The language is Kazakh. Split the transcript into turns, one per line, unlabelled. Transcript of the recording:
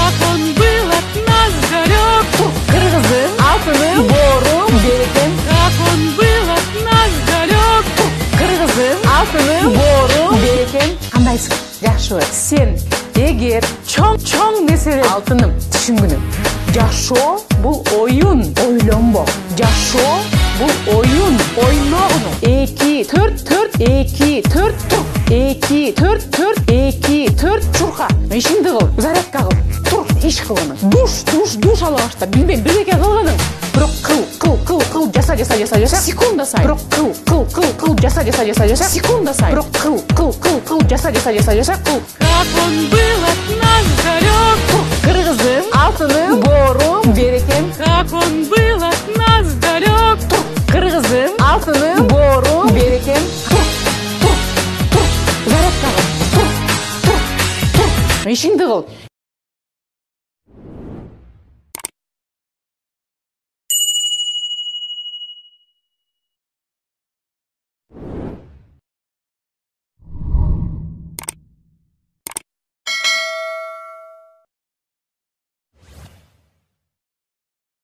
Как он был от нас далек.
Кыргызым, алтыным, борум, берекем.
Как он был от нас далек.
Кыргызым, алтыным, борум, берекем. Кандайсың? Жакшыбы. Сен эгер чоң нерселер алтыным түшүнгүнүм. Жашоо бул оюн, ойлонбо. Жашоо бул оюн, ойногуну. 2 4 4 2 4 тур. 2 4 4 2 4 чурка. Ишиңди кыл, зарядка кыл. Тур, иш кылгын. Душ ала башта. Билбейм, бирдеке кылгының. Бирок кыл, жаса. Секунда сайын. Бирок кыл, жаса. Секунда сайын. Бирок кыл, жаса. Кыл.
Как он был от нас далек.
Кыргызым, алтыным, борум, берекем.
Как он был от нас далек.
Кыргызым, алтыным, борум, берекем. Тур. Зарядка кыл. Тур. Ишиңди кыл.